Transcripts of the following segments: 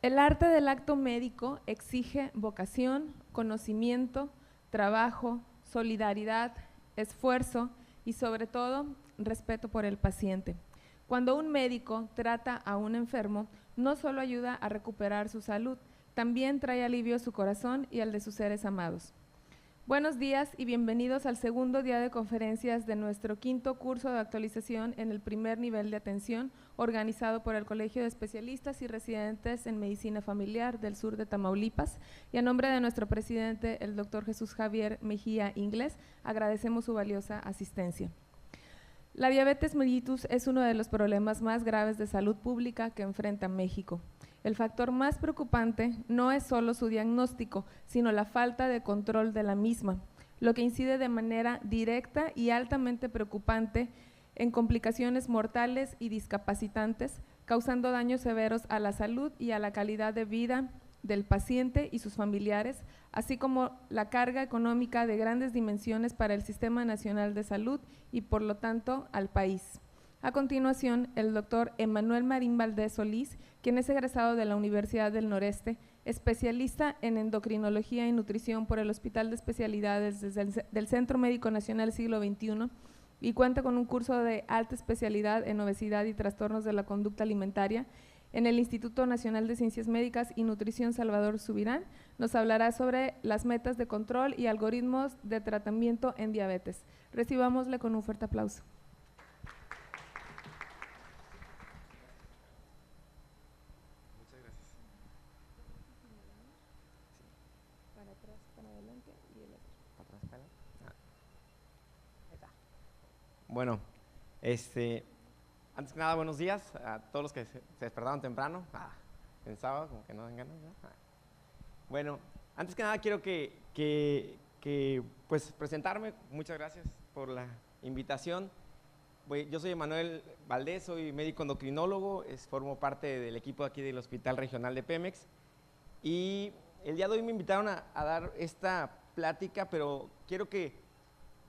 El arte del acto médico exige vocación, conocimiento, trabajo, solidaridad, esfuerzo y sobre todo respeto por el paciente. Cuando un médico trata a un enfermo, no solo ayuda a recuperar su salud, también trae alivio a su corazón y al de sus seres amados. Buenos días y bienvenidos al segundo día de conferencias de nuestro quinto curso de actualización en el primer nivel de atención, organizado por el Colegio de Especialistas y Residentes en Medicina Familiar del sur de Tamaulipas. Y a nombre de nuestro presidente, el doctor Jesús Javier Mejía Inglés, agradecemos su valiosa asistencia. La diabetes mellitus es uno de los problemas más graves de salud pública que enfrenta México. El factor más preocupante no es solo su diagnóstico, sino la falta de control de la misma, lo que incide de manera directa y altamente preocupante en complicaciones mortales y discapacitantes, causando daños severos a la salud y a la calidad de vida del paciente y sus familiares, así como la carga económica de grandes dimensiones para el Sistema Nacional de Salud y por lo tanto al país. A continuación, el doctor Emanuel Marín Valdés Solís, quien es egresado de la Universidad del Noreste, especialista en endocrinología y nutrición por el Hospital de Especialidades del Centro Médico Nacional Siglo XXI y cuenta con un curso de alta especialidad en obesidad y trastornos de la conducta alimentaria en el Instituto Nacional de Ciencias Médicas y Nutrición Salvador Subirán, nos hablará sobre las metas de control y algoritmos de tratamiento en diabetes. Recibámosle con un fuerte aplauso. Bueno, antes que nada, buenos días a todos los que se despertaron temprano. Pensaba como que no dan ganas, ¿no? Bueno, antes que nada quiero pues presentarme. Muchas gracias por la invitación. Yo soy Emanuel Valdés, soy médico endocrinólogo, formo parte del equipo aquí del Hospital Regional de Pemex y el día de hoy me invitaron a dar esta plática, pero quiero que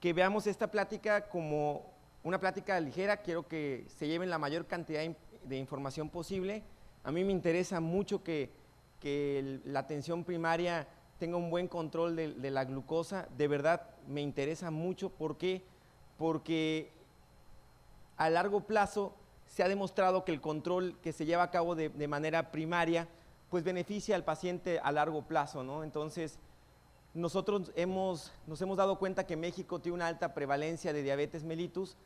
veamos esta plática como una plática ligera. Quiero que se lleven la mayor cantidad de información posible. A mí me interesa mucho que la atención primaria tenga un buen control de la glucosa. De verdad me interesa mucho. ¿Por qué? Porque a largo plazo se ha demostrado que el control que se lleva a cabo de manera primaria pues beneficia al paciente a largo plazo, ¿no? Entonces, nosotros nos hemos dado cuenta que México tiene una alta prevalencia de diabetes mellitus.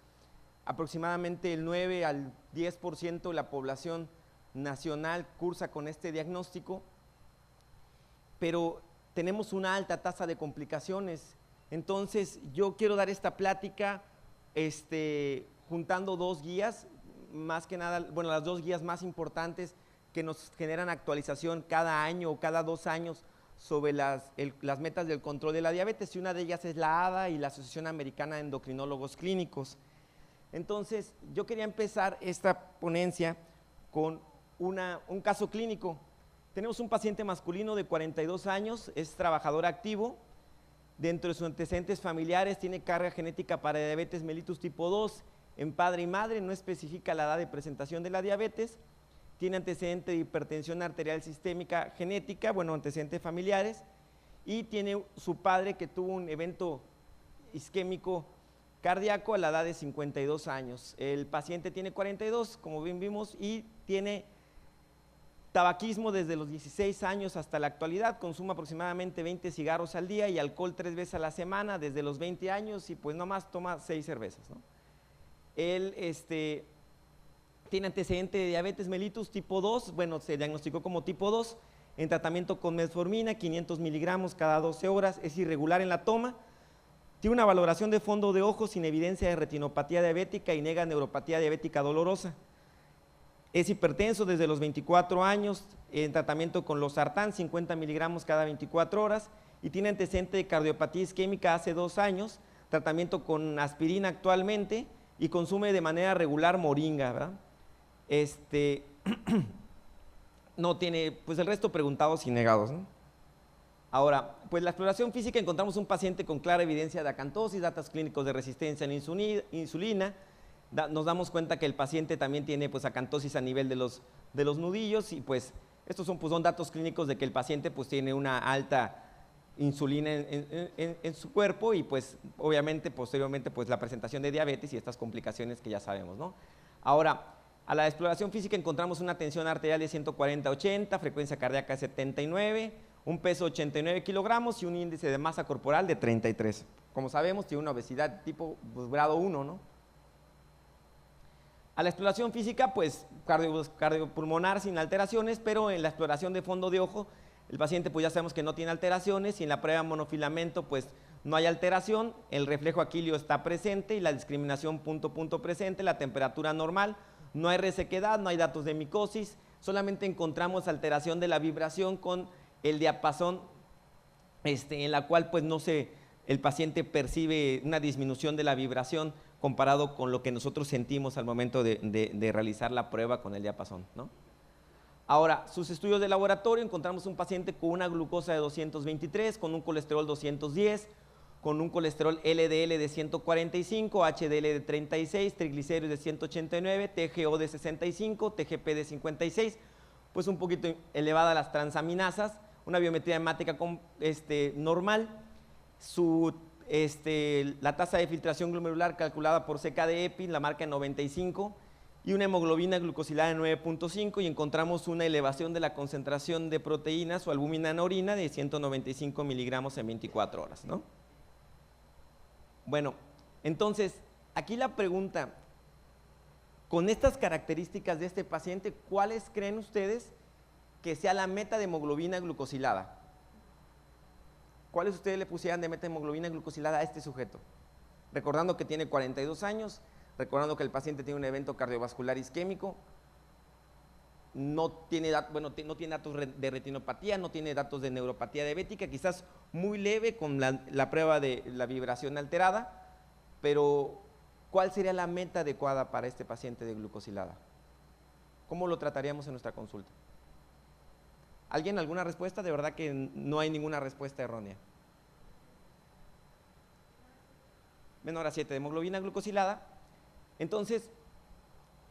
Aproximadamente el 9 al 10% de la población nacional cursa con este diagnóstico, pero tenemos una alta tasa de complicaciones. Entonces, yo quiero dar esta plática juntando dos guías, más que nada, bueno, las dos guías más importantes que nos generan actualización cada año o cada 2 años sobre las metas del control de la diabetes, y una de ellas es la ADA y la Asociación Americana de Endocrinólogos Clínicos. Entonces, yo quería empezar esta ponencia con un caso clínico. Tenemos un paciente masculino de 42 años, es trabajador activo. Dentro de sus antecedentes familiares tiene carga genética para diabetes mellitus tipo 2 en padre y madre, no especifica la edad de presentación de la diabetes. Tiene antecedente de hipertensión arterial sistémica genética, bueno, antecedentes familiares, y tiene su padre que tuvo un evento isquémico cardíaco a la edad de 52 años. El paciente tiene 42, como bien vimos, y tiene tabaquismo desde los 16 años hasta la actualidad. Consume aproximadamente 20 cigarros al día y alcohol 3 veces a la semana desde los 20 años y pues nomás toma 6 cervezas, ¿no? Él tiene antecedente de diabetes mellitus tipo 2, bueno, se diagnosticó como tipo 2, en tratamiento con metformina, 500 miligramos cada 12 horas, es irregular en la toma, tiene una valoración de fondo de ojo sin evidencia de retinopatía diabética y nega neuropatía diabética dolorosa. Es hipertenso desde los 24 años, en tratamiento con losartán, 50 miligramos cada 24 horas, y tiene antecedente de cardiopatía isquémica hace 2 años, tratamiento con aspirina actualmente, y consume de manera regular moringa, ¿verdad? No tiene, pues el resto preguntados y negados, ¿no? Ahora, pues la exploración física encontramos un paciente con clara evidencia de acantosis, datos clínicos de resistencia a la insulina. Nos damos cuenta que el paciente también tiene pues acantosis a nivel de los nudillos y pues Estos son, pues, son datos clínicos de que el paciente pues tiene una alta insulina en su cuerpo y pues obviamente posteriormente pues la presentación de diabetes y estas complicaciones que ya sabemos, ¿no? Ahora, a la exploración física encontramos una tensión arterial de 140/80, frecuencia cardíaca 79, un peso 89 kilogramos y un índice de masa corporal de 33. Como sabemos, tiene una obesidad tipo pues, grado 1, ¿no? A la exploración física, pues cardiopulmonar sin alteraciones, pero en la exploración de fondo de ojo, el paciente pues ya sabemos que no tiene alteraciones y en la prueba de monofilamento pues no hay alteración, el reflejo aquilio está presente y la discriminación punto presente, la temperatura normal, no hay resequedad, no hay datos de micosis, solamente encontramos alteración de la vibración con el diapasón en la cual pues no se, el paciente percibe una disminución de la vibración comparado con lo que nosotros sentimos al momento de realizar la prueba con el diapasón, ¿no? Ahora, sus estudios de laboratorio, encontramos un paciente con una glucosa de 223, con un colesterol 210, con un colesterol LDL de 145, HDL de 36, triglicéridos de 189, TGO de 65, TGP de 56, pues un poquito elevada las transaminasas, una biometría hemática normal, la tasa de filtración glomerular calculada por CK-de-EPI, la marca en 95, y una hemoglobina glucosilada de 9.5 y encontramos una elevación de la concentración de proteínas o albúmina en orina de 195 miligramos en 24 horas, ¿no? Bueno, entonces, aquí la pregunta, con estas características de este paciente, ¿cuáles creen ustedes que sea la meta de hemoglobina glucosilada? ¿Cuáles ustedes le pusieran de meta de hemoglobina glucosilada a este sujeto? Recordando que tiene 42 años, recordando que el paciente tiene un evento cardiovascular isquémico, no tiene datos de retinopatía, no tiene datos de neuropatía diabética, quizás muy leve con la prueba de la vibración alterada, pero ¿cuál sería la meta adecuada para este paciente de glucosilada? ¿Cómo lo trataríamos en nuestra consulta? ¿Alguien alguna respuesta? De verdad que no hay ninguna respuesta errónea. Menor a 7 de hemoglobina glucosilada. Entonces,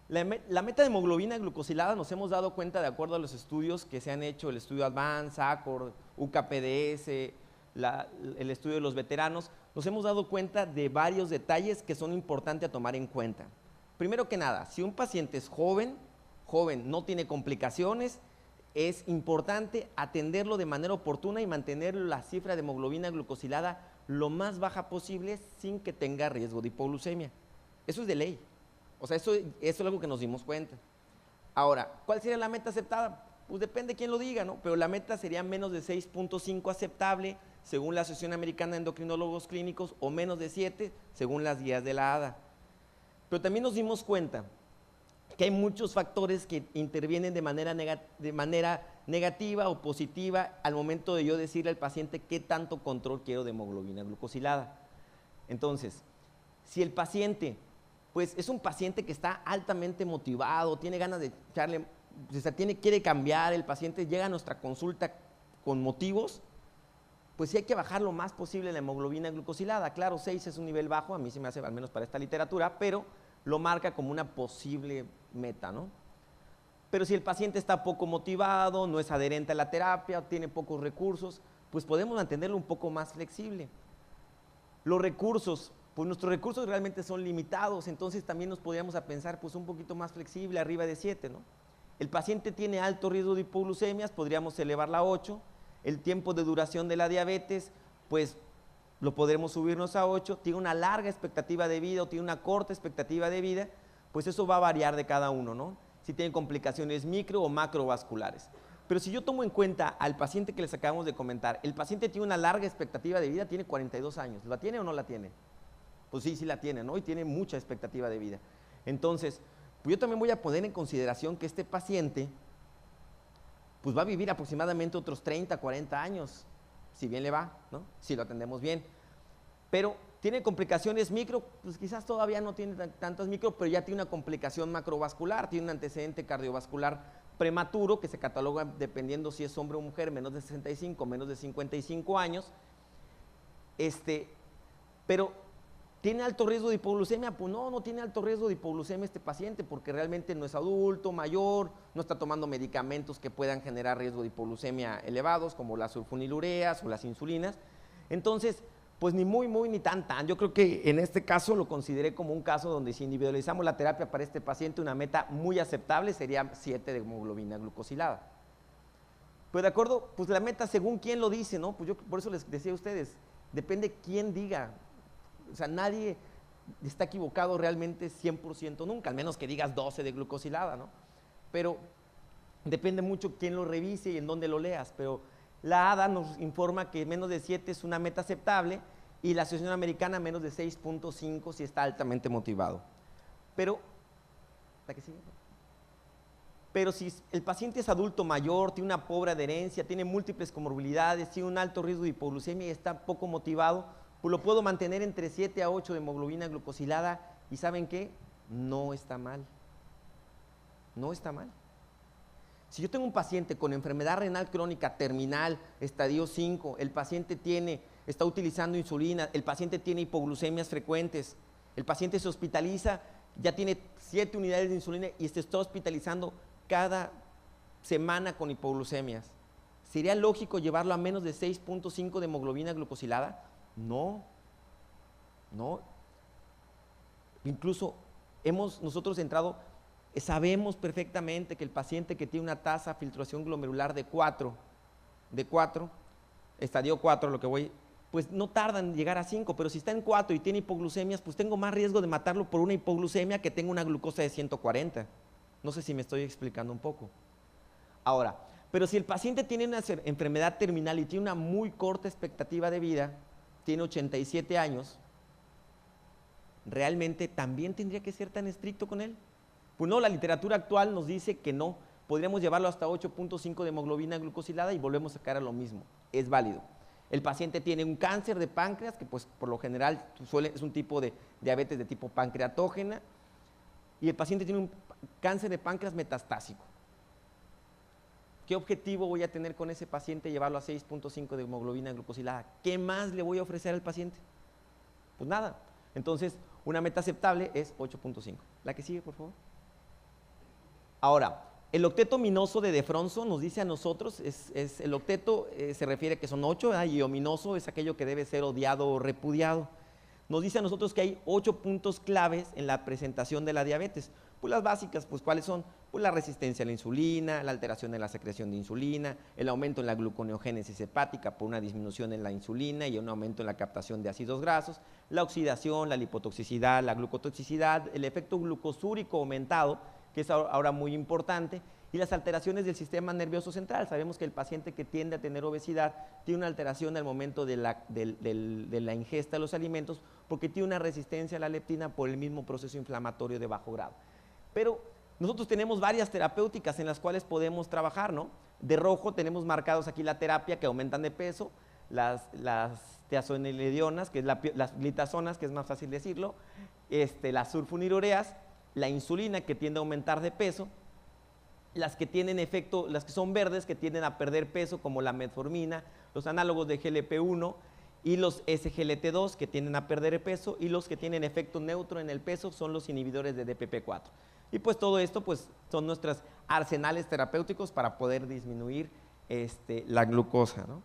la meta de hemoglobina glucosilada nos hemos dado cuenta de acuerdo a los estudios que se han hecho, el estudio Advance, ACORD, UKPDS, el estudio de los veteranos, nos hemos dado cuenta de varios detalles que son importantes a tomar en cuenta. Primero que nada, si un paciente es joven, no tiene complicaciones, es importante atenderlo de manera oportuna y mantener la cifra de hemoglobina glucosilada lo más baja posible sin que tenga riesgo de hipoglucemia. Eso es de ley. O sea, eso es algo que nos dimos cuenta. Ahora, ¿cuál sería la meta aceptada? Pues depende de quién lo diga, ¿no? Pero la meta sería menos de 6.5 aceptable según la Asociación Americana de Endocrinólogos Clínicos o menos de 7 según las guías de la ADA. Pero también nos dimos cuenta que hay muchos factores que intervienen de manera negativa o positiva al momento de yo decirle al paciente qué tanto control quiero de hemoglobina glucosilada. Entonces, si el paciente pues es un paciente que está altamente motivado, tiene ganas de echarle, o sea, quiere cambiar, el paciente llega a nuestra consulta con motivos, pues sí hay que bajar lo más posible la hemoglobina glucosilada. Claro, 6 es un nivel bajo, a mí se me hace, al menos para esta literatura, pero lo marca como una posible meta, ¿no? Pero si el paciente está poco motivado, no es adherente a la terapia, tiene pocos recursos, pues podemos mantenerlo un poco más flexible. Los recursos, pues nuestros recursos realmente son limitados, entonces también nos podríamos a pensar pues un poquito más flexible, arriba de 7, ¿no? El paciente tiene alto riesgo de hipoglucemias, podríamos elevarla a 8, el tiempo de duración de la diabetes, pues lo podremos subirnos a 8, tiene una larga expectativa de vida o tiene una corta expectativa de vida, pues eso va a variar de cada uno, ¿no? Si tiene complicaciones micro o macrovasculares. Pero si yo tomo en cuenta al paciente que les acabamos de comentar, el paciente tiene una larga expectativa de vida, tiene 42 años, ¿la tiene o no la tiene? Pues sí, sí la tiene, ¿no? Y tiene mucha expectativa de vida. Entonces, pues yo también voy a poner en consideración que este paciente, pues va a vivir aproximadamente otros 30, 40 años, si bien le va, ¿no? Si lo atendemos bien. Pero tiene complicaciones micro, pues quizás todavía no tiene tantas micro, pero ya tiene una complicación macrovascular, tiene un antecedente cardiovascular prematuro que se cataloga dependiendo si es hombre o mujer, menos de 65, menos de 55 años. Pero ¿Tiene alto riesgo de hipoglucemia? Pues no, no tiene alto riesgo de hipoglucemia este paciente porque realmente no es adulto, mayor, no está tomando medicamentos que puedan generar riesgo de hipoglucemia elevados como las sulfonilureas o las insulinas. Entonces, pues ni muy, muy, ni tan. Yo creo que en este caso lo consideré como un caso donde si individualizamos la terapia para este paciente, una meta muy aceptable sería 7 de hemoglobina glucosilada. Pues de acuerdo, pues la meta según quién lo dice, ¿no? Pues yo por eso les decía a ustedes, depende quién diga. O sea, nadie está equivocado realmente 100% nunca, al menos que digas 12 de glucosilada, ¿no? Pero depende mucho quién lo revise y en dónde lo leas, pero la ADA nos informa que menos de 7 es una meta aceptable y la Asociación Americana menos de 6.5 si está altamente motivado. Pero, ¿la que sigue? Pero si el paciente es adulto mayor, tiene una pobre adherencia, tiene múltiples comorbilidades, tiene un alto riesgo de hipoglucemia y está poco motivado, pues lo puedo mantener entre 7 a 8 de hemoglobina glucosilada y ¿saben qué? No está mal. No está mal. Si yo tengo un paciente con enfermedad renal crónica terminal, estadio 5, el paciente está utilizando insulina, el paciente tiene hipoglucemias frecuentes, el paciente se hospitaliza, ya tiene 7 unidades de insulina y se está hospitalizando cada semana con hipoglucemias, ¿sería lógico llevarlo a menos de 6.5 de hemoglobina glucosilada? No, no. Incluso nosotros sabemos perfectamente que el paciente que tiene una tasa de filtración glomerular de 4, estadio 4, lo que voy, pues no tarda en llegar a 5, pero si está en 4 y tiene hipoglucemias, pues tengo más riesgo de matarlo por una hipoglucemia que tengo una glucosa de 140. No sé si me estoy explicando un poco. Ahora, pero si el paciente tiene una enfermedad terminal y tiene una muy corta expectativa de vida, tiene 87 años, ¿realmente también tendría que ser tan estricto con él? Pues no, la literatura actual nos dice que no, podríamos llevarlo hasta 8.5 de hemoglobina glucosilada y volvemos a caer a lo mismo, es válido. El paciente tiene un cáncer de páncreas, que pues por lo general es un tipo de diabetes de tipo pancreatógena, y el paciente tiene un cáncer de páncreas metastásico. ¿Qué objetivo voy a tener con ese paciente? Llevarlo a 6.5 de hemoglobina glucosilada. ¿Qué más le voy a ofrecer al paciente? Pues nada. Entonces, una meta aceptable es 8.5. La que sigue, por favor. Ahora, el octeto ominoso de Defronso nos dice a nosotros, el octeto se refiere a que son 8, y ominoso es aquello que debe ser odiado o repudiado. Nos dice a nosotros que hay 8 puntos claves en la presentación de la diabetes. Pues las básicas, pues ¿cuáles son? Pues la resistencia a la insulina, la alteración en la secreción de insulina, el aumento en la gluconeogénesis hepática por una disminución en la insulina y un aumento en la captación de ácidos grasos, la oxidación, la lipotoxicidad, la glucotoxicidad, el efecto glucosúrico aumentado, que es ahora muy importante, y las alteraciones del sistema nervioso central. Sabemos que el paciente que tiende a tener obesidad tiene una alteración al momento de la ingesta de los alimentos porque tiene una resistencia a la leptina por el mismo proceso inflamatorio de bajo grado. Pero nosotros tenemos varias terapéuticas en las cuales podemos trabajar, ¿no? De rojo tenemos marcados aquí la terapia que aumentan de peso, las tiazonidionas, que es las glitazonas, que es más fácil decirlo, las sulfonilureas, la insulina que tiende a aumentar de peso, las que tienen efecto, las que son verdes que tienden a perder peso como la metformina, los análogos de GLP-1 y los SGLT2 que tienden a perder peso, y los que tienen efecto neutro en el peso son los inhibidores de DPP-4. Y pues todo esto pues son nuestros arsenales terapéuticos para poder disminuir la glucosa, ¿no?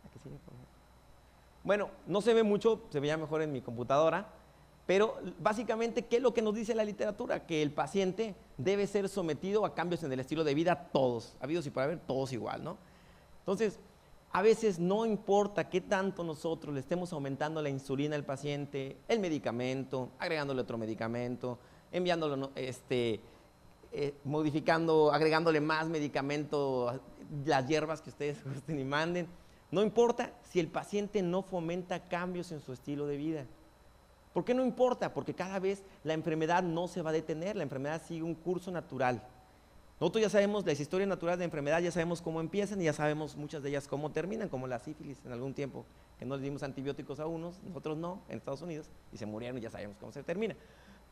Aquí sigue, por favor. Bueno, no se ve mucho, se veía mejor en mi computadora, pero básicamente, ¿qué es lo que nos dice la literatura? Que el paciente debe ser sometido a cambios en el estilo de vida, todos, habidos y por haber, todos igual, ¿no? Entonces, a veces no importa qué tanto nosotros le estemos aumentando la insulina al paciente, el medicamento, agregándole otro medicamento, enviándolo, modificando, agregándole más medicamento, las hierbas que ustedes gusten y manden. No importa si el paciente no fomenta cambios en su estilo de vida. ¿Por qué no importa? Porque cada vez la enfermedad no se va a detener, la enfermedad sigue un curso natural. Nosotros ya sabemos las historias naturales de enfermedad, ya sabemos cómo empiezan y ya sabemos muchas de ellas cómo terminan, como la sífilis en algún tiempo, que no le dimos antibióticos a unos, nosotros no, en Estados Unidos, y se murieron y ya sabemos cómo se termina.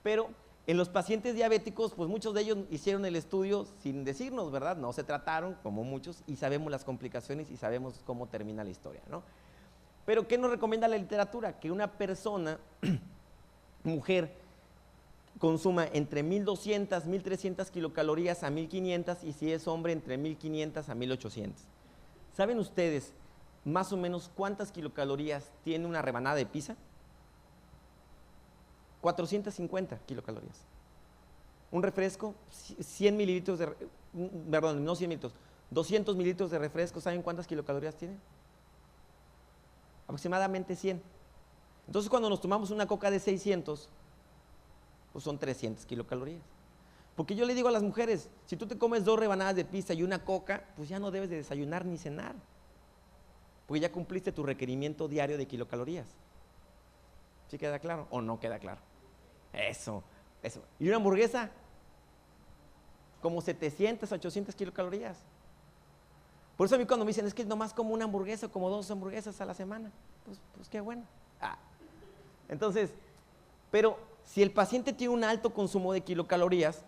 Pero en los pacientes diabéticos, pues muchos de ellos hicieron el estudio sin decirnos, ¿verdad? No se trataron, como muchos, y sabemos las complicaciones y sabemos cómo termina la historia, ¿no? Pero ¿qué nos recomienda la literatura? Que una persona mujer consuma entre 1200, 1300 kilocalorías a 1500 y si es hombre entre 1500 a 1800. ¿Saben ustedes más o menos cuántas kilocalorías tiene una rebanada de pizza? 450 kilocalorías. Un refresco, 100 mililitros de, perdón, no 100 mililitros, 200 mililitros de refresco, ¿saben cuántas kilocalorías tiene? Aproximadamente 100. Entonces cuando nos tomamos una coca de 600, pues son 300 kilocalorías. Porque yo le digo a las mujeres, si tú te comes 2 rebanadas de pizza y una coca, pues ya no debes de desayunar ni cenar, porque ya cumpliste tu requerimiento diario de kilocalorías. ¿Sí queda claro o no queda claro? Eso. ¿Y una hamburguesa? Como 700, 800 kilocalorías. Por eso a mí cuando me dicen, es que nomás como una hamburguesa, como 2 hamburguesas a la semana, pues qué bueno. Entonces, pero si el paciente tiene un alto consumo de kilocalorías,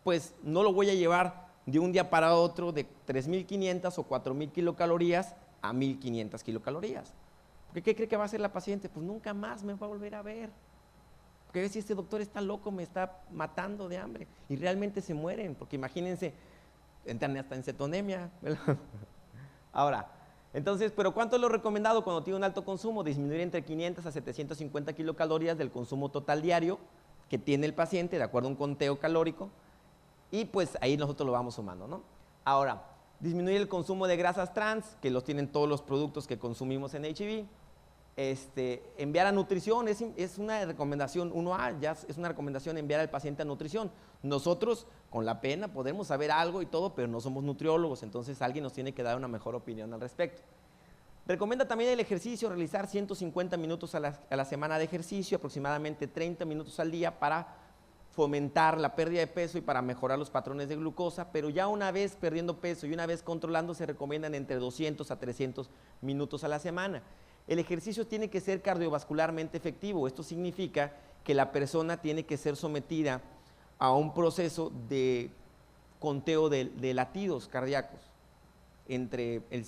pues no lo voy a llevar de un día para otro de 3.500 o 4.000 kilocalorías a 1.500 kilocalorías. Porque ¿qué cree que va a hacer la paciente? Pues nunca más me va a volver a ver. Porque si este doctor está loco, me está matando de hambre. Y realmente se mueren, porque imagínense, entran hasta en cetonemia. Ahora, entonces, ¿pero cuánto es lo recomendado cuando tiene un alto consumo? Disminuir entre 500 a 750 kilocalorías del consumo total diario que tiene el paciente, de acuerdo a un conteo calórico, y pues ahí nosotros lo vamos sumando, ¿no? Ahora, disminuir el consumo de grasas trans, que los tienen todos los productos que consumimos en H&B. Enviar a nutrición, es una recomendación 1A, ya es una recomendación enviar al paciente a nutrición. Nosotros, con la pena, podemos saber algo y todo, pero no somos nutriólogos, entonces alguien nos tiene que dar una mejor opinión al respecto. Recomienda también el ejercicio, realizar 150 minutos a la semana de ejercicio, aproximadamente 30 minutos al día para fomentar la pérdida de peso y para mejorar los patrones de glucosa, pero ya una vez perdiendo peso y una vez controlando, se recomiendan entre 200 a 300 minutos a la semana. El ejercicio tiene que ser cardiovascularmente efectivo. Esto significa que la persona tiene que ser sometida a un proceso de conteo de latidos cardíacos entre el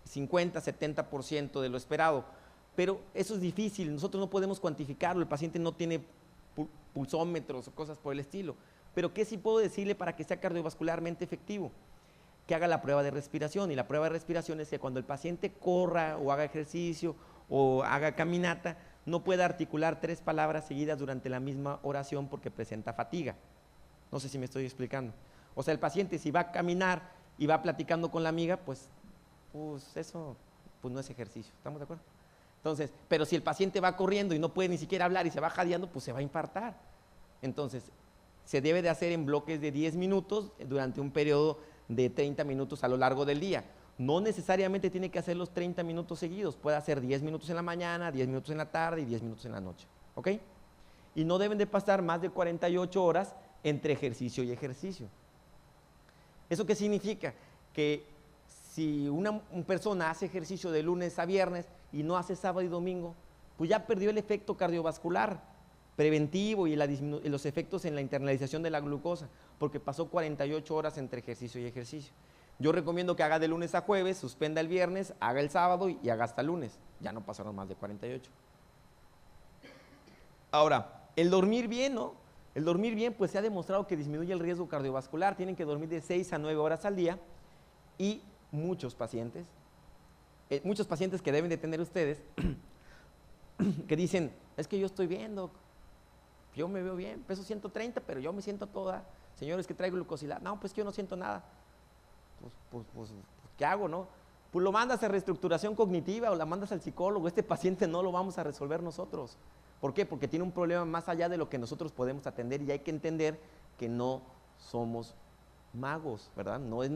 50-70% de lo esperado. Pero eso es difícil, nosotros no podemos cuantificarlo, el paciente no tiene pulsómetros o cosas por el estilo. Pero ¿qué sí puedo decirle para que sea cardiovascularmente efectivo? Que haga la prueba de respiración, y la prueba de respiración es que cuando el paciente corra o haga ejercicio o haga caminata, no pueda articular 3 palabras seguidas durante la misma oración porque presenta fatiga. No sé si me estoy explicando. O sea, el paciente si va a caminar y va platicando con la amiga, pues eso no es ejercicio, ¿estamos de acuerdo? Entonces, pero si el paciente va corriendo y no puede ni siquiera hablar y se va jadeando, pues se va a infartar. Entonces, se debe de hacer en bloques de 10 minutos durante un periodo de 30 minutos a lo largo del día. No necesariamente tiene que hacer los 30 minutos seguidos, puede hacer 10 minutos en la mañana, 10 minutos en la tarde y 10 minutos en la noche, ¿ok? Y no deben de pasar más de 48 horas entre ejercicio y ejercicio. ¿Eso qué significa? Que si una persona hace ejercicio de lunes a viernes y no hace sábado y domingo, pues ya perdió el efecto cardiovascular preventivo y los efectos en la internalización de la glucosa, porque pasó 48 horas entre ejercicio y ejercicio. Yo recomiendo que haga de lunes a jueves, suspenda el viernes, haga el sábado y haga hasta el lunes. Ya no pasaron más de 48. Ahora, el dormir bien, ¿no? El dormir bien, pues se ha demostrado que disminuye el riesgo cardiovascular. Tienen que dormir de 6 a 9 horas al día, y muchos pacientes que deben de tener ustedes, que dicen, es que yo estoy bien, doc, yo me veo bien, peso 130, pero yo me siento toda, señores, que traigo glucosilada, no, pues que yo no siento nada. Pues, ¿qué hago, no? Pues lo mandas a reestructuración cognitiva o la mandas al psicólogo. Este paciente no lo vamos a resolver nosotros. ¿Por qué? Porque tiene un problema más allá de lo que nosotros podemos atender, y hay que entender que no somos magos, ¿verdad? No es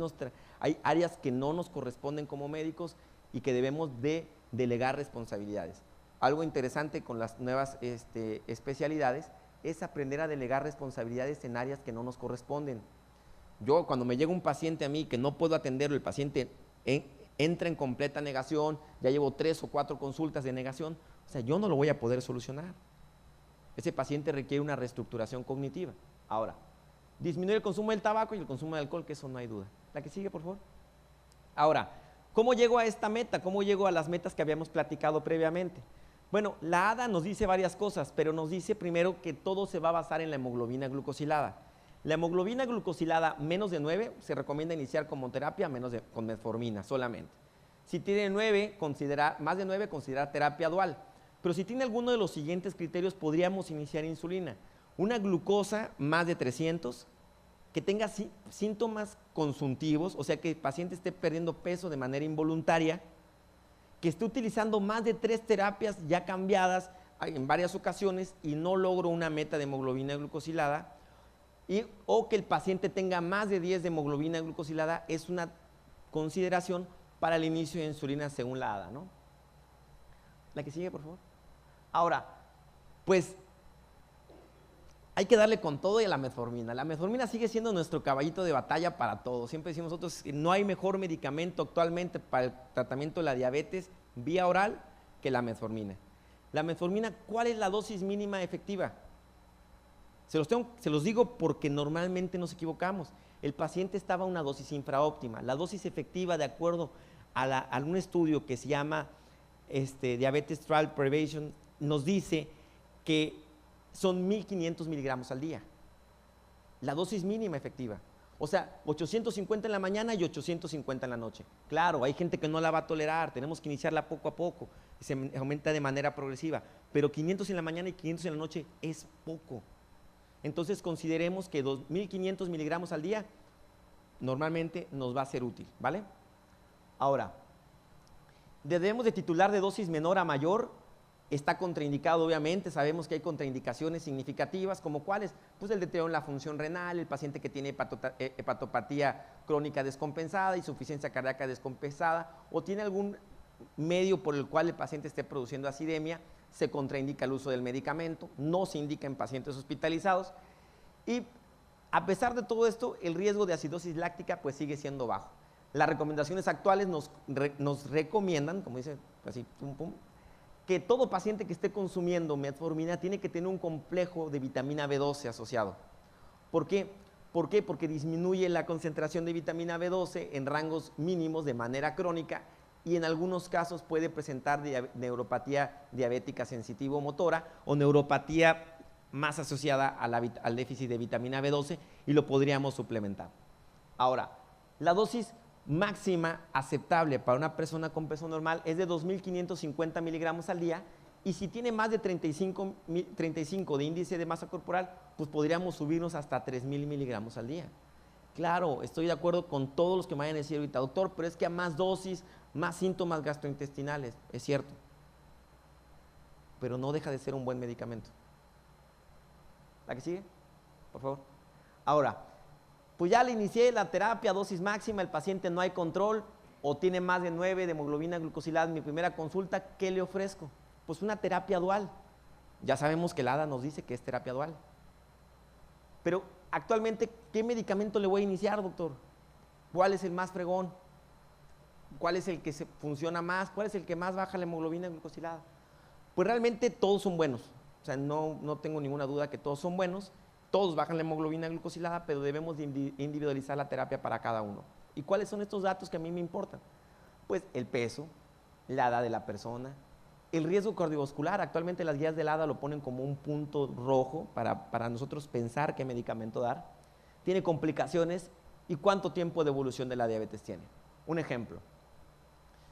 hay áreas que no nos corresponden como médicos y que debemos de delegar responsabilidades. Algo interesante con las nuevas especialidades es aprender a delegar responsabilidades en áreas que no nos corresponden. Yo, cuando me llega un paciente a mí que no puedo atenderlo, el paciente entra en completa negación, ya llevo 3 o 4 consultas de negación, o sea, yo no lo voy a poder solucionar. Ese paciente requiere una reestructuración cognitiva. Ahora, disminuir el consumo del tabaco y el consumo de alcohol, que eso no hay duda. La que sigue, por favor. Ahora, ¿cómo llego a esta meta? ¿Cómo llego a las metas que habíamos platicado previamente? Bueno, la ADA nos dice varias cosas, pero nos dice primero que todo se va a basar en la hemoglobina glucosilada. La hemoglobina glucosilada menos de 9 se recomienda iniciar como terapia con metformina solamente. Si tiene 9, más de 9, considerar terapia dual. Pero si tiene alguno de los siguientes criterios, podríamos iniciar insulina. Una glucosa más de 300, que tenga síntomas consuntivos, o sea que el paciente esté perdiendo peso de manera involuntaria, que esté utilizando más de 3 terapias ya cambiadas en varias ocasiones y no logro una meta de hemoglobina glucosilada, o que el paciente tenga más de 10 de hemoglobina glucosilada, es una consideración para el inicio de insulina según la ADA, ¿no? La que sigue, por favor. Ahora, pues hay que darle con todo y a la metformina. La metformina sigue siendo nuestro caballito de batalla para todo. Siempre decimos nosotros que no hay mejor medicamento actualmente para el tratamiento de la diabetes vía oral que la metformina. La metformina, ¿cuál es la dosis mínima efectiva? Se los digo porque normalmente nos equivocamos. El paciente estaba a una dosis infraóptima. La dosis efectiva, de acuerdo a un estudio que se llama Diabetes Trial Prevention, nos dice que son 1500 miligramos al día. La dosis mínima efectiva. O sea, 850 en la mañana y 850 en la noche. Claro, hay gente que no la va a tolerar, tenemos que iniciarla poco a poco, se aumenta de manera progresiva, pero 500 en la mañana y 500 en la noche es poco. Entonces consideremos que 2500 miligramos al día normalmente nos va a ser útil, ¿vale? Ahora, debemos de titular de dosis menor a mayor. Está contraindicado, obviamente, sabemos que hay contraindicaciones significativas, como cuáles, pues el deterioro en la función renal, el paciente que tiene hepatopatía crónica descompensada, insuficiencia cardíaca descompensada, o tiene algún medio por el cual el paciente esté produciendo acidemia, se contraindica el uso del medicamento, no se indica en pacientes hospitalizados, y a pesar de todo esto, el riesgo de acidosis láctica pues sigue siendo bajo. Las recomendaciones actuales nos recomiendan, como dice así, que todo paciente que esté consumiendo metformina tiene que tener un complejo de vitamina B12 asociado. ¿Por qué? Porque disminuye la concentración de vitamina B12 en rangos mínimos de manera crónica y en algunos casos puede presentar neuropatía diabética sensitivo-motora o neuropatía más asociada al déficit de vitamina B12 y lo podríamos suplementar. Ahora, la dosis máxima aceptable para una persona con peso normal es de 2550 miligramos al día y si tiene más de 35 de índice de masa corporal, pues podríamos subirnos hasta 3000 miligramos al día. Claro, estoy de acuerdo con todos los que me vayan a decir ahorita, doctor, pero es que a más dosis, más síntomas gastrointestinales, es cierto, pero no deja de ser un buen medicamento. ¿La que sigue? Por favor. Ahora, pues ya le inicié la terapia, dosis máxima, el paciente no hay control o tiene más de 9 de hemoglobina glucosilada en mi primera consulta, ¿qué le ofrezco? Pues una terapia dual. Ya sabemos que la ADA nos dice que es terapia dual. Pero actualmente, ¿qué medicamento le voy a iniciar, doctor? ¿Cuál es el más fregón? ¿Cuál es el que funciona más? ¿Cuál es el que más baja la hemoglobina glucosilada? Pues realmente todos son buenos. O sea, no tengo ninguna duda que todos son buenos. Todos bajan la hemoglobina glucosilada, pero debemos de individualizar la terapia para cada uno. ¿Y cuáles son estos datos que a mí me importan? Pues el peso, la edad de la persona, el riesgo cardiovascular. Actualmente las guías del ADA lo ponen como un punto rojo para nosotros pensar qué medicamento dar. Tiene complicaciones y cuánto tiempo de evolución de la diabetes tiene. Un ejemplo,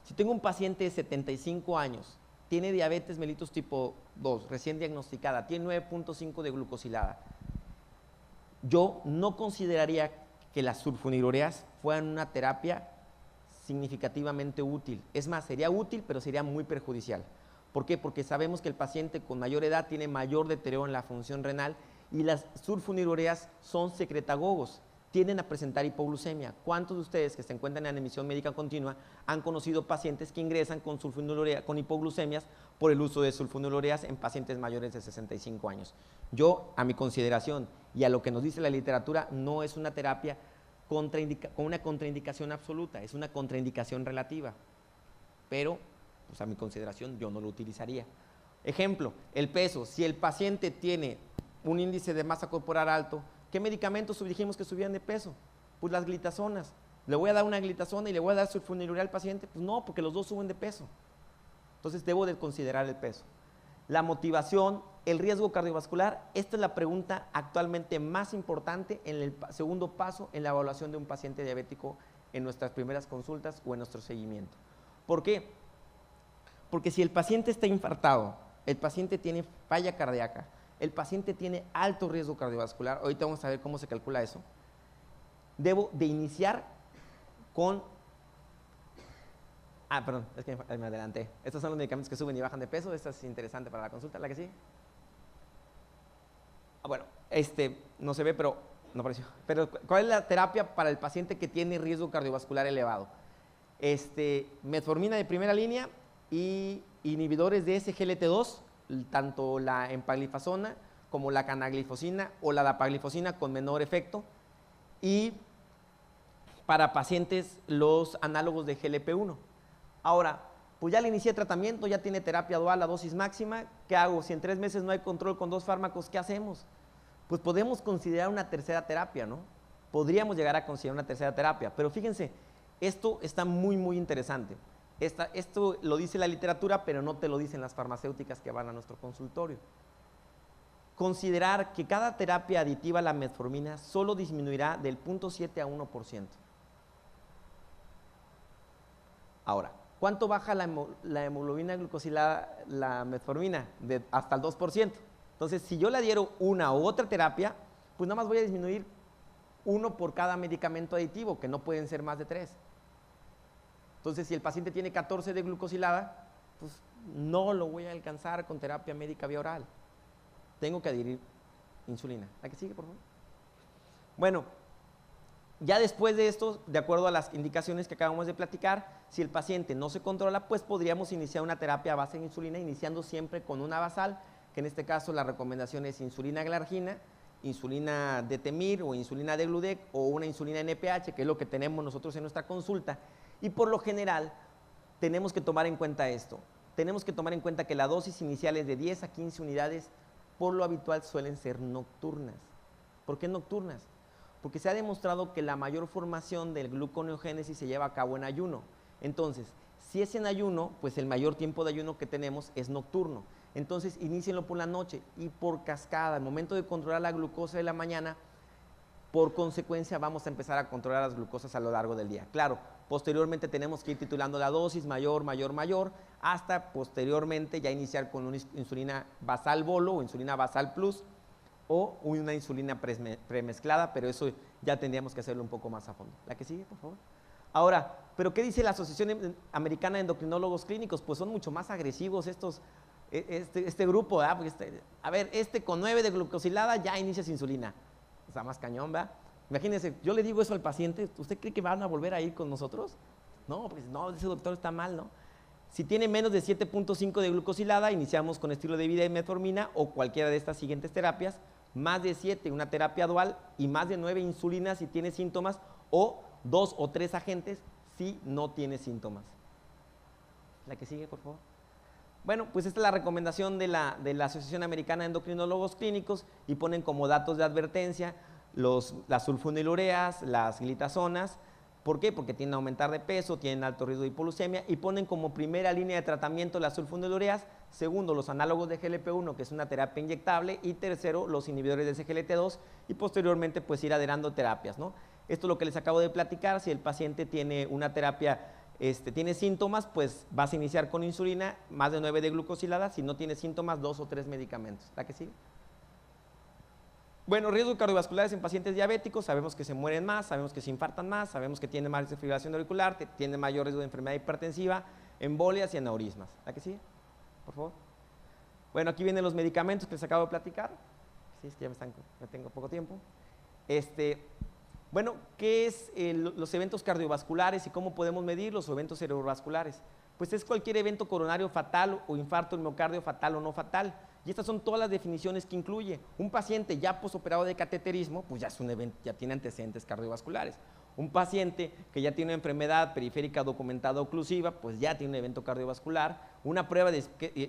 si tengo un paciente de 75 años, tiene diabetes mellitus tipo 2, recién diagnosticada, tiene 9.5 de glucosilada, yo no consideraría que las sulfonilureas fueran una terapia significativamente útil. Es más, sería útil, pero sería muy perjudicial. ¿Por qué? Porque sabemos que el paciente con mayor edad tiene mayor deterioro en la función renal y las sulfonilureas son secretagogos, tienden a presentar hipoglucemia. ¿Cuántos de ustedes que se encuentran en admisión médica continua han conocido pacientes que ingresan con hipoglucemias por el uso de sulfonilureas en pacientes mayores de 65 años? Yo, a mi consideración y a lo que nos dice la literatura, no es una terapia con una contraindicación absoluta, es una contraindicación relativa, pero pues a mi consideración yo no lo utilizaría. Ejemplo, el peso. Si el paciente tiene un índice de masa corporal alto, ¿qué medicamentos dijimos que subían de peso? Pues las glitazonas. ¿Le voy a dar una glitazona y le voy a dar sulfonilurea al paciente? Pues no, porque los dos suben de peso. Entonces debo de considerar el peso. la motivación, el riesgo cardiovascular. Esta es la pregunta actualmente más importante en el segundo paso en la evaluación de un paciente diabético en nuestras primeras consultas o en nuestro seguimiento. ¿Por qué? Porque si el paciente está infartado, el paciente tiene falla cardíaca, el paciente tiene alto riesgo cardiovascular, ahorita vamos a ver cómo se calcula eso, debo de iniciar con... perdón, es que me adelanté. Estos son los medicamentos que suben y bajan de peso. Esta es interesante para la consulta. ¿La que sigue? Bueno, no se ve, pero no apareció. Pero, ¿cuál es la terapia para el paciente que tiene riesgo cardiovascular elevado? Metformina de primera línea y inhibidores de SGLT2, tanto la empagliflozina como la canaglifosina o la dapaglifosina con menor efecto. Y para pacientes, los análogos de GLP-1. Ahora, pues ya le inicié tratamiento, ya tiene terapia dual a dosis máxima. ¿Qué hago? Si en 3 meses no hay control con 2 fármacos, ¿qué hacemos? Pues podemos considerar una tercera terapia, ¿no? Podríamos llegar a considerar una tercera terapia, pero fíjense, esto está muy, muy interesante. Esto lo dice la literatura, pero no te lo dicen las farmacéuticas que van a nuestro consultorio. Considerar que cada terapia aditiva a la metformina solo disminuirá del 0.7 a 1%. Ahora, ¿cuánto baja la hemoglobina glucosilada, la metformina? Hasta el 2%. Entonces, si yo le adhiero una u otra terapia, pues nada más voy a disminuir 1 por cada medicamento aditivo, que no pueden ser más de 3. Entonces, si el paciente tiene 14 de glucosilada, pues no lo voy a alcanzar con terapia médica vía oral. Tengo que adherir insulina. ¿La que sigue, por favor? Bueno, ya después de esto, de acuerdo a las indicaciones que acabamos de platicar, si el paciente no se controla, pues podríamos iniciar una terapia a base de insulina, iniciando siempre con una basal, que en este caso la recomendación es insulina glargina, insulina de Temir o insulina de Gludec o una insulina NPH, que es lo que tenemos nosotros en nuestra consulta. Y por lo general, tenemos que tomar en cuenta esto. Tenemos que tomar en cuenta que la dosis inicial es de 10 a 15 unidades, por lo habitual suelen ser nocturnas. ¿Por qué nocturnas? Porque se ha demostrado que la mayor formación del gluconeogénesis se lleva a cabo en ayuno. Entonces, si es en ayuno, pues el mayor tiempo de ayuno que tenemos es nocturno. Entonces, inícienlo por la noche y por cascada, al momento de controlar la glucosa de la mañana, por consecuencia vamos a empezar a controlar las glucosas a lo largo del día. Claro, posteriormente tenemos que ir titulando la dosis mayor, mayor, mayor, hasta posteriormente ya iniciar con una insulina basal bolo o insulina basal plus, o una insulina premezclada, pero eso ya tendríamos que hacerlo un poco más a fondo. La que sigue, por favor. Ahora, ¿pero qué dice la Asociación Americana de Endocrinólogos Clínicos? Pues son mucho más agresivos este grupo, ¿verdad? Porque a ver, con 9 de glucosilada ya inicias insulina. O sea, más cañón, ¿verdad? Imagínense, yo le digo eso al paciente, ¿usted cree que van a volver a ir con nosotros? No, pues no, ese doctor está mal, ¿no? Si tiene menos de 7.5 de glucosilada, iniciamos con estilo de vida y metformina o cualquiera de estas siguientes terapias. Más de 7, una terapia dual, y más de 9 insulinas si tiene síntomas, o 2 o 3 agentes si no tiene síntomas. La que sigue, por favor. Bueno, pues esta es la recomendación de la Asociación Americana de Endocrinólogos Clínicos, y ponen como datos de advertencia las sulfonilureas, las glitazonas. ¿Por qué? Porque tienden a aumentar de peso, tienen alto riesgo de hipoglucemia, y ponen como primera línea de tratamiento las sulfonilureas, segundo los análogos de GLP-1, que es una terapia inyectable, y tercero los inhibidores de SGLT2, y posteriormente pues ir adherando terapias, ¿no? Esto es lo que les acabo de platicar. Si el paciente tiene una terapia, tiene síntomas, pues vas a iniciar con insulina, más de 9 de glucosilada. Si no tiene síntomas, 2 o 3 medicamentos. ¿La que sigue? Bueno, riesgos cardiovasculares en pacientes diabéticos, sabemos que se mueren más, sabemos que se infartan más, sabemos que tienen más desfibrilación auricular, tienen mayor riesgo de enfermedad hipertensiva, embolias y aneurismas. ¿La que sigue? Por favor. Bueno, aquí vienen los medicamentos que les acabo de platicar. Sí, es que ya tengo poco tiempo. Bueno, ¿qué es los eventos cardiovasculares y cómo podemos medir los eventos cerebrovasculares? Pues es cualquier evento coronario fatal o infarto del miocardio fatal o no fatal. Y estas son todas las definiciones que incluye. Un paciente ya posoperado de cateterismo, pues ya es un evento, ya tiene antecedentes cardiovasculares. Un paciente que ya tiene una enfermedad periférica documentada oclusiva, pues ya tiene un evento cardiovascular. Una prueba de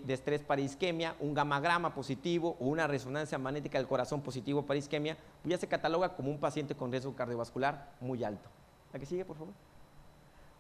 estrés para isquemia, un gamagrama positivo o una resonancia magnética del corazón positivo para isquemia, pues ya se cataloga como un paciente con riesgo cardiovascular muy alto. ¿La que sigue, por favor?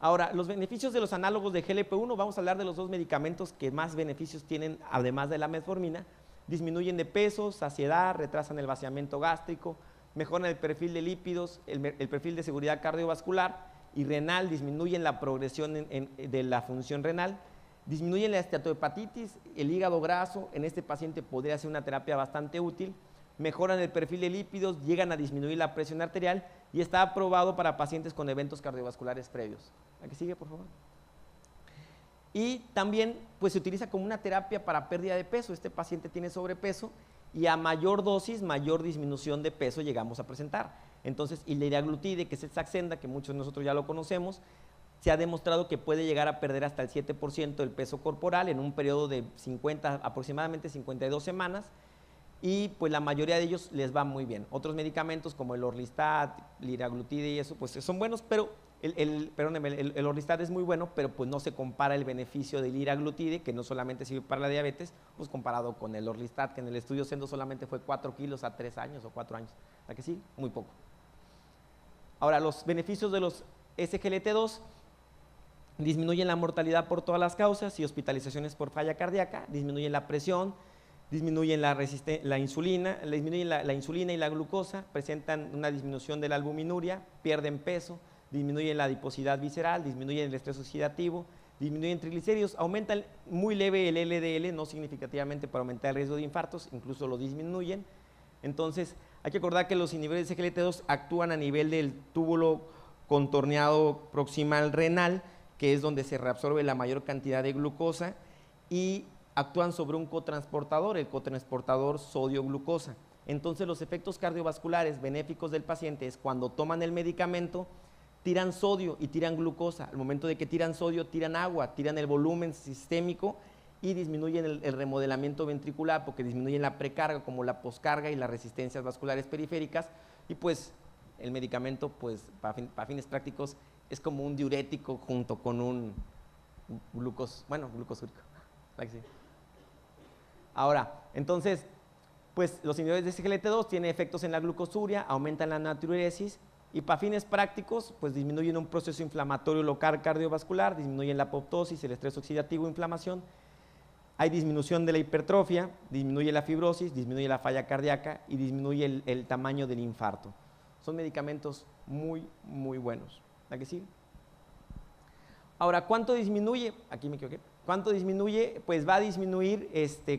Ahora, los beneficios de los análogos de GLP-1, vamos a hablar de los dos medicamentos que más beneficios tienen, además de la metformina. Disminuyen de peso, saciedad, retrasan el vaciamiento gástrico, mejoran el perfil de lípidos, el perfil de seguridad cardiovascular y renal, disminuyen la progresión de la función renal, disminuyen la esteatohepatitis, el hígado graso. En este paciente podría ser una terapia bastante útil. Mejoran el perfil de lípidos, llegan a disminuir la presión arterial y está aprobado para pacientes con eventos cardiovasculares previos. ¿A qué sigue, por favor? Y también pues, se utiliza como una terapia para pérdida de peso. Este paciente tiene sobrepeso y a mayor dosis, mayor disminución de peso llegamos a presentar. Entonces, y la liraglutide, que es el Saxenda, que muchos de nosotros ya lo conocemos, se ha demostrado que puede llegar a perder hasta el 7% del peso corporal en un periodo de aproximadamente 52 semanas, y pues la mayoría de ellos les va muy bien. Otros medicamentos como el Orlistat, liraglutide y eso, pues son buenos, pero el Orlistat es muy bueno, pero pues no se compara el beneficio del liraglutide, que no solamente sirve para la diabetes, pues comparado con el Orlistat, que en el estudio Sendo solamente fue 4 kilos a 3 años o 4 años. ¿A que sí? Muy poco. Ahora, los beneficios de los SGLT2: disminuyen la mortalidad por todas las causas y hospitalizaciones por falla cardíaca, disminuyen la presión, disminuyen la insulina, disminuyen la insulina y la glucosa, presentan una disminución de la albuminuria, pierden peso, disminuyen la adiposidad visceral, disminuyen el estrés oxidativo, disminuyen triglicéridos, aumentan muy leve el LDL, no significativamente para aumentar el riesgo de infartos, incluso lo disminuyen. Entonces, hay que acordar que los inhibidores de SGLT2 actúan a nivel del túbulo contorneado proximal renal, que es donde se reabsorbe la mayor cantidad de glucosa, y actúan sobre un cotransportador, el cotransportador sodio-glucosa. Entonces, los efectos cardiovasculares benéficos del paciente es cuando toman el medicamento, tiran sodio y tiran glucosa. Al momento de que tiran sodio, tiran agua, tiran el volumen sistémico y disminuyen el remodelamiento ventricular, porque disminuyen la precarga como la poscarga y las resistencias vasculares periféricas, y pues el medicamento, pues para fines prácticos, es como un diurético junto con un glucosúrico. Ahora, entonces, pues los inhibidores de SGLT2 tienen efectos en la glucosuria, aumentan la natriuresis y para fines prácticos, pues disminuyen un proceso inflamatorio local cardiovascular, disminuyen la apoptosis, el estrés oxidativo, inflamación. Hay disminución de la hipertrofia, disminuye la fibrosis, disminuye la falla cardíaca y disminuye el tamaño del infarto. Son medicamentos muy, muy buenos. ¿A qué sigue? Ahora, ¿cuánto disminuye? Aquí me equivoqué. ¿Cuánto disminuye? Pues va a disminuir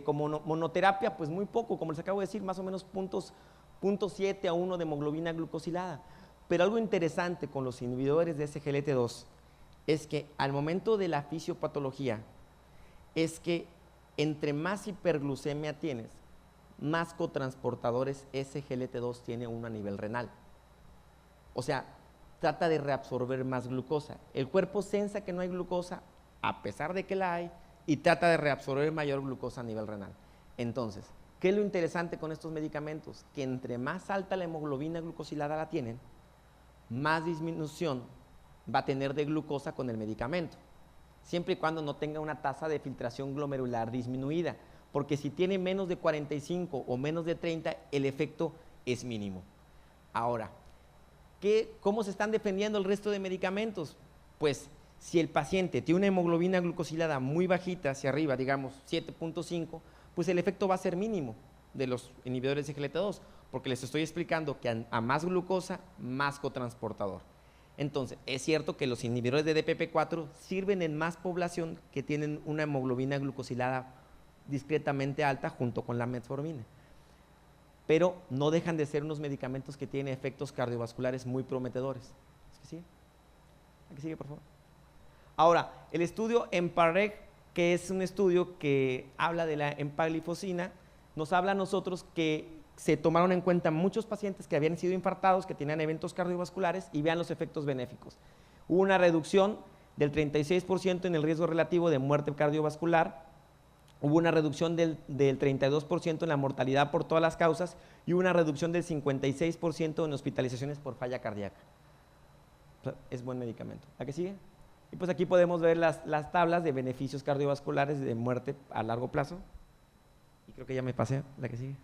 como monoterapia, pues muy poco, como les acabo de decir, más o menos 0.7 a 1 de hemoglobina glucosilada. Pero algo interesante con los inhibidores de SGLT2 es que al momento de la fisiopatología, es que entre más hiperglucemia tienes, más cotransportadores SGLT2 tiene uno a nivel renal. O sea, trata de reabsorber más glucosa. El cuerpo sensa que no hay glucosa, a pesar de que la hay, y trata de reabsorber mayor glucosa a nivel renal. Entonces, ¿qué es lo interesante con estos medicamentos? Que entre más alta la hemoglobina glucosilada la tienen, más disminución va a tener de glucosa con el medicamento, siempre y cuando no tenga una tasa de filtración glomerular disminuida, porque si tiene menos de 45 o menos de 30, el efecto es mínimo. Ahora, ¿cómo se están defendiendo el resto de medicamentos? Pues si el paciente tiene una hemoglobina glucosilada muy bajita hacia arriba, digamos 7.5, pues el efecto va a ser mínimo de los inhibidores de SGLT2, porque les estoy explicando que a más glucosa, más cotransportador. Entonces, es cierto que los inhibidores de DPP4 sirven en más población que tienen una hemoglobina glucosilada discretamente alta junto con la metformina, pero no dejan de ser unos medicamentos que tienen efectos cardiovasculares muy prometedores. ¿Es que sigue? Aquí sigue, por favor. Ahora, el estudio EMPAREG, que es un estudio que habla de la empaglifosina, nos habla a nosotros que se tomaron en cuenta muchos pacientes que habían sido infartados, que tenían eventos cardiovasculares, y vean los efectos benéficos. Hubo una reducción del 36% en el riesgo relativo de muerte cardiovascular, hubo una reducción del 32% en la mortalidad por todas las causas y hubo una reducción del 56% en hospitalizaciones por falla cardíaca. Es buen medicamento. ¿A qué sigue? Y pues aquí podemos ver las tablas de beneficios cardiovasculares de muerte a largo plazo. Y creo que ya me pasé, la que sigue.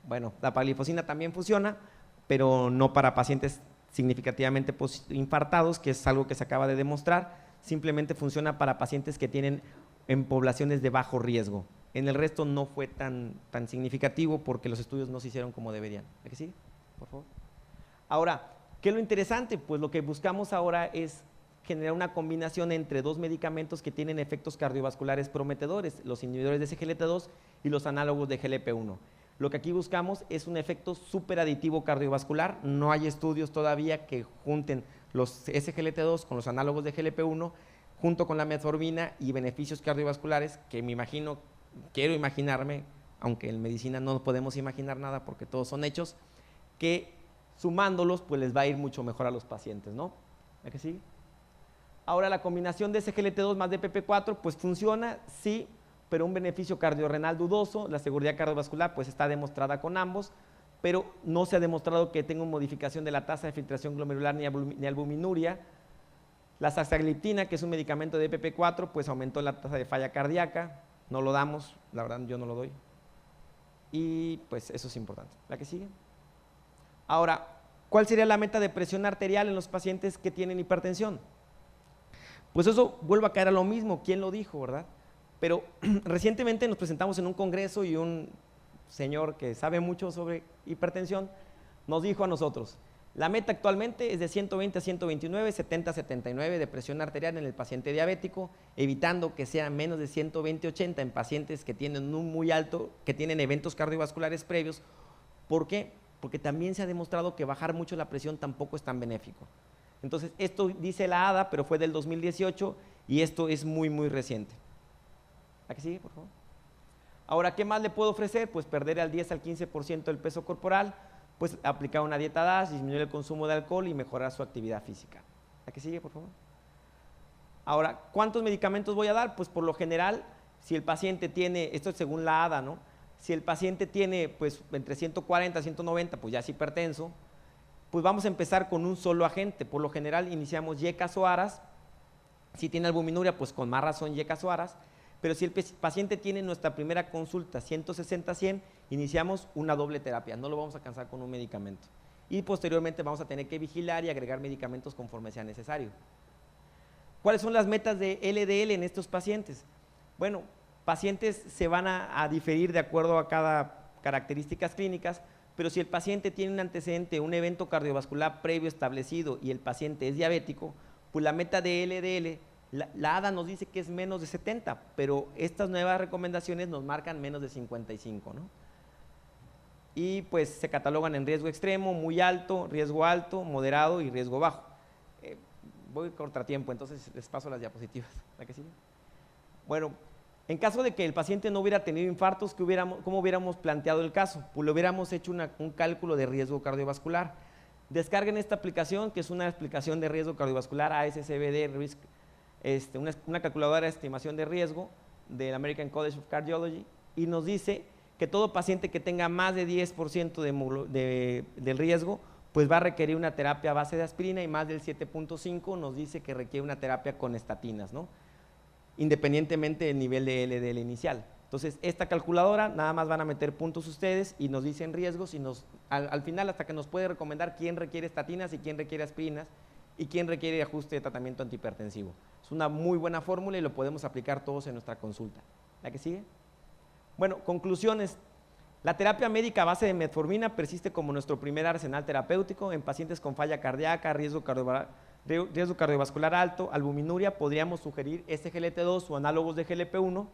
Bueno, la paglifosina también funciona, pero no para pacientes significativamente infartados, que es algo que se acaba de demostrar. Simplemente funciona para pacientes que tienen en poblaciones de bajo riesgo. En el resto no fue tan significativo porque los estudios no se hicieron como deberían. ¿A que sí? Por favor. Ahora, ¿qué es lo interesante? Pues lo que buscamos ahora es generar una combinación entre dos medicamentos que tienen efectos cardiovasculares prometedores, los inhibidores de SGLT2 y los análogos de GLP-1. Lo que aquí buscamos es un efecto superaditivo cardiovascular. No hay estudios todavía que junten los SGLT2 con los análogos de GLP-1 junto con la metformina y beneficios cardiovasculares que me imagino, quiero imaginarme, aunque en medicina no podemos imaginar nada porque todos son hechos, que sumándolos pues les va a ir mucho mejor a los pacientes, ¿no? ¿A que sí? Ahora la combinación de SGLT2 más DPP4 pues funciona, sí, pero un beneficio cardiorrenal dudoso. La seguridad cardiovascular pues está demostrada con ambos, pero no se ha demostrado que tenga una modificación de la tasa de filtración glomerular ni albuminuria. La saxagliptina, que es un medicamento de DPP4, pues aumentó la tasa de falla cardíaca. No lo damos, la verdad yo no lo doy. Y pues eso es importante. ¿La que sigue? Ahora, ¿cuál sería la meta de presión arterial en los pacientes que tienen hipertensión? Pues eso vuelve a caer a lo mismo, ¿quién lo dijo, verdad? Pero recientemente nos presentamos en un congreso y un señor que sabe mucho sobre hipertensión nos dijo a nosotros, la meta actualmente es de 120 a 129, 70 a 79 de presión arterial en el paciente diabético, evitando que sea menos de 120 a 80 en pacientes que tienen un muy alto, que tienen eventos cardiovasculares previos. ¿Por qué? Porque también se ha demostrado que bajar mucho la presión tampoco es tan benéfico. Entonces, esto dice la ADA, pero fue del 2018 y esto es muy, muy reciente. ¿La que sigue, por favor? Ahora, ¿qué más le puedo ofrecer? Pues perder al 10 al 15% del peso corporal, pues aplicar una dieta DASH, disminuir el consumo de alcohol y mejorar su actividad física. ¿La que sigue, por favor? Ahora, ¿cuántos medicamentos voy a dar? Pues por lo general, si el paciente tiene, esto es según la ADA, ¿no? Si el paciente tiene pues entre 140 y 190, pues ya es hipertenso, pues vamos a empezar con un solo agente. Por lo general iniciamos yecas o aras. Si tiene albuminuria, pues con más razón yecas o aras. Pero si el paciente tiene nuestra primera consulta 160-100, iniciamos una doble terapia, no lo vamos a alcanzar con un medicamento. Y posteriormente vamos a tener que vigilar y agregar medicamentos conforme sea necesario. ¿Cuáles son las metas de LDL en estos pacientes? Bueno, pacientes se van a diferir de acuerdo a cada características clínicas, pero si el paciente tiene un antecedente, un evento cardiovascular previo establecido y el paciente es diabético, pues la meta de LDL, la ADA nos dice que es menos de 70, pero estas nuevas recomendaciones nos marcan menos de 55, ¿no? Y pues se catalogan en riesgo extremo, muy alto, moderado y riesgo bajo. Voy contratiempo, entonces les paso las diapositivas. ¿La que sigue? Bueno, en caso de que el paciente no hubiera tenido infartos, ¿cómo hubiéramos planteado el caso? Pues le hubiéramos hecho un cálculo de riesgo cardiovascular. Descarguen esta aplicación, que es una aplicación de riesgo cardiovascular, ASCVD, Risk, una calculadora de estimación de riesgo del American College of Cardiology, y nos dice que todo paciente que tenga más de 10% del riesgo, pues va a requerir una terapia a base de aspirina, y más del 7.5 nos dice que requiere una terapia con estatinas, ¿no? Independientemente del nivel de LDL inicial. Entonces, esta calculadora nada más van a meter puntos ustedes y nos dicen riesgos y al final hasta que nos puede recomendar quién requiere estatinas y quién requiere aspirinas y quién requiere ajuste de tratamiento antihipertensivo. Es una muy buena fórmula y lo podemos aplicar todos en nuestra consulta. ¿La que sigue? Bueno, conclusiones. La terapia médica a base de metformina persiste como nuestro primer arsenal terapéutico en pacientes con falla cardíaca, riesgo cardiovascular alto, albuminuria. Podríamos sugerir SGLT2 o análogos de GLP-1.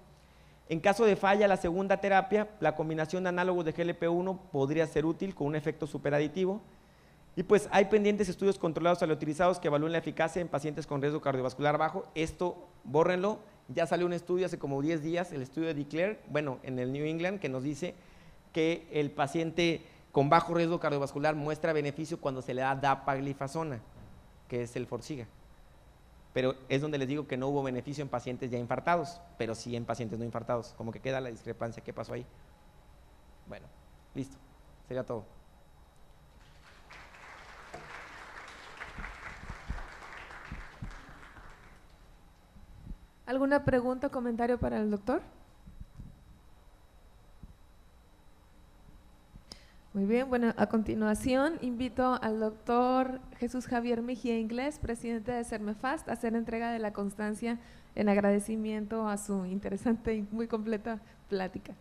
En caso de falla, la segunda terapia, la combinación de análogos de GLP-1 podría ser útil con un efecto superaditivo. Y pues hay pendientes estudios controlados aleatorizados que evalúen la eficacia en pacientes con riesgo cardiovascular bajo. Esto, bórrenlo, ya salió un estudio hace como 10 días, el estudio de Declare, bueno, en el New England, que nos dice que el paciente con bajo riesgo cardiovascular muestra beneficio cuando se le da dapagliflozina, que es el Forxiga. Pero es donde les digo que no hubo beneficio en pacientes ya infartados, pero sí en pacientes no infartados, como que queda la discrepancia. ¿Qué pasó ahí? Bueno, listo, sería todo. ¿Alguna pregunta o comentario para el doctor? Muy Muy bien, bueno, a continuación invito al doctor Jesús Javier Mejía Inglés, presidente de Sermefast, a hacer entrega de la constancia en agradecimiento a su interesante y muy completa plática.